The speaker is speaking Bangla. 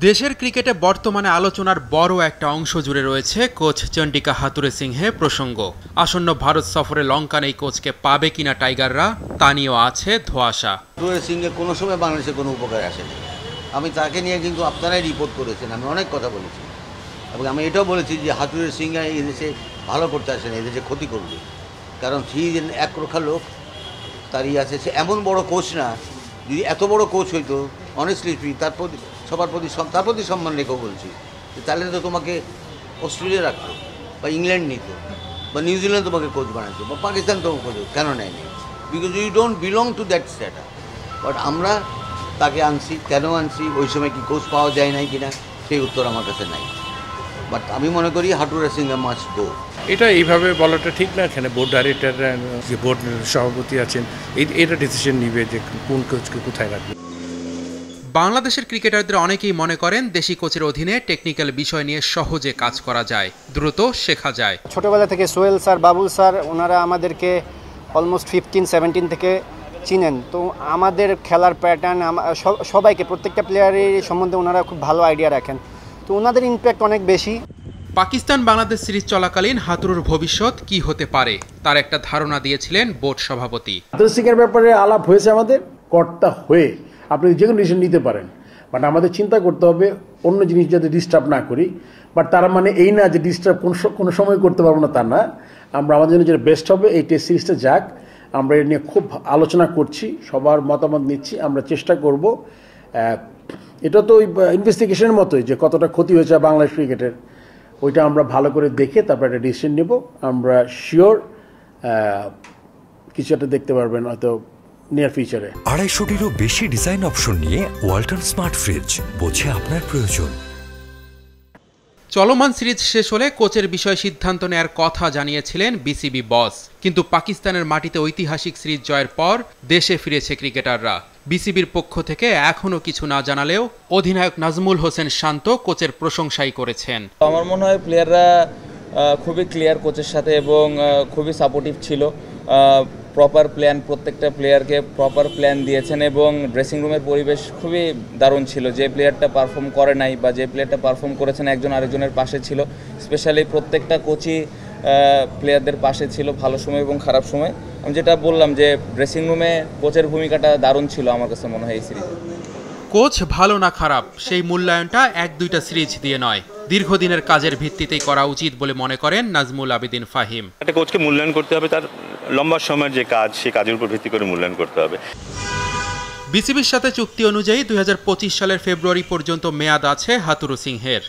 দেশের ক্রিকেটে বর্তমানে আলোচনার বড় একটা অংশ জুড়ে রয়েছে কোচ চন্ডিকা হাথুরুসিংহে প্রসঙ্গ। আসন্ন ভারত সফরে লঙ্কান এই কোচকে পাবে কিনা টাইগাররা তা নিয়েও আছে ধোঁয়াশা। হাথুরুসিংহে কোনো সময় বাংলাদেশে কোনো উপকারে আসেনি। আমি তাকে নিয়ে কিন্তু আপনারাই রিপোর্ট করেছেন, আমি অনেক কথা বলেছি এবং আমি এটাও বলেছি যে হাথুরুসিংহে এই দেশে ভালো করতে আসে না, এই দেশে ক্ষতি করবে। কারণ একরোখা লোক, তারই আছে, সে এমন বড় কোচ না। যদি এত বড় কোচ হইতো অনেস্টলি তার প্রতি তার প্রতি সম্মান রেখেও বলছি, তাহলে তো তোমাকে অস্ট্রেলিয়া রাখতো বা ইংল্যান্ড নিত বা নিউজিল্যান্ড তোমাকে কোচ বানাতো বা পাকিস্তান তোমাকে কোচ কেন নেয়নি? Because you don't belong to that status. But আমরা তাকে আনছি, কেন আনছি, ওই সময় কি কোচ পাওয়া যায় নাই কিনা সেই উত্তর আমার কাছে নাই। বাট আমি মনে করি হাথুরুসিংহে মাস্ট গো। এটা এইভাবে বলাটা ঠিক না। এখানে বোর্ড ডাইরেক্টর, যে বোর্ড সভাপতি আছেন, এটা ডিসিশন নিবে যে কোন কোচকে কোথায় রাখবে। বাংলাদেশের ক্রিকেটারদের অনেকেই মনে করেন দেশি কোচের অধীনে টেকনিক্যাল বিষয় নিয়ে সহজে কাজ করা যায়, দ্রুত শেখা যায়। ছোটবেলা থেকে সোহেল স্যার, বাবুল স্যার, ওনারা আমাদেরকে অলমোস্ট 15-17 থেকে চিনেন। তো আমাদের খেলার প্যাটার্ন সবাইকে, প্রত্যেকটা প্লেয়ারের সম্বন্ধে ওনারা খুব ভালো আইডিয়া রাখেন। তো ওনাদের ইম্প্যাক্ট অনেক বেশি। পাকিস্তান বাংলাদেশ সিরিজ চলাকালীন হাথুরুর ভবিষ্যৎ কি হতে পারে তার একটা ধারণা দিয়েছিলেন বোর্ড সভাপতি। হাথুরুসিংহের ব্যাপারে আলাপ হয়েছে আমাদের, কর্তা হয়ে আপনি যে কোনো ডিসিশন নিতে পারেন, বাট আমাদের চিন্তা করতে হবে অন্য জিনিস যাতে ডিস্টার্ব না করি। বাট তার মানে এই না যে ডিস্টার্ব কোনো সময় করতে পারবো না, তা না। আমরা আমাদের জন্য যেটা বেস্ট হবে এই টেস্ট সিরিজটা যাক, আমরা এ নিয়ে খুব আলোচনা করছি, সবার মতামত নিচ্ছি, আমরা চেষ্টা করব। এটা তো ওই ইনভেস্টিগেশনের মতোই যে কতটা ক্ষতি হয়েছে বাংলাদেশ ক্রিকেটের, ওইটা আমরা ভালো করে দেখে তারপর একটা ডিসিশন নেব। আমরা শিওর কিছু একটা দেখতে পারবেন হয়তো নিয়ার ফিউচারে। 250-টিরও বেশি ডিজাইন অপশন নিয়ে ওয়ালটন স্মার্ট ফ্রিজ, বোঝে আপনার প্রয়োজন। চলমান সিরিজ শেষ হলে কোচের বিষয়ে সিদ্ধান্ত নেয়ার কথা জানিয়েছিলেন বিসিবি বস, কিন্তু পাকিস্তানের মাটিতে ঐতিহাসিক সিরিজ জয়ের পর দেশে ফিরেছে ক্রিকেটাররা। বিসিবির পক্ষ থেকে এখনও কিছু না জানালেও অধিনায়ক নাজমুল হোসেন শান্ত কোচের প্রশংসাই করেছেন। আমার মনে হয় প্লেয়াররা খুবই ক্লিয়ার কোচের সাথে এবং খুবই সাপোর্টিভ ছিল। প্রপার প্ল্যান, প্রত্যেকটা প্লেয়ারকে প্রপার প্ল্যান দিয়েছেন এবং ড্রেসিং রুমের পরিবেশ খুবই দারুণ ছিল। যে প্লেয়ারটা পারফর্ম করে নাই বা যে প্লেয়ারটা পারফর্ম করেছেন একজন আরেকজনের পাশে ছিল। স্পেশালি প্রত্যেকটা কোচই প্লেয়ারদের পাশে ছিল ভালো সময় এবং খারাপ সময়। আমি যেটা বললাম যে ড্রেসিং রুমে কোচের ভূমিকাটা দারুণ ছিল আমার কাছে মনে হয় এই সিরিজে। কোচ ভালো না খারাপ সেই মূল্যায়নটা 1-2টা সিরিজ দিয়ে নয়, দীর্ঘদিনের কাজের ভিত্তিতেই করা উচিত বলে মনে করেন নাজমুল আবেদিন ফাহিম। একটা কোচকে মূল্যায়ন করতে হবে তার লম্বা সময়ের যে কাজ, সেই কাজের উপর ভিত্তি করে মূল্যায়ন করতে হবে। বিসিবির সাথে চুক্তি অনুযায়ী 2025 সালের ফেব্রুয়ারি পর্যন্ত মেয়াদ আছে হাথুরুসিংহের।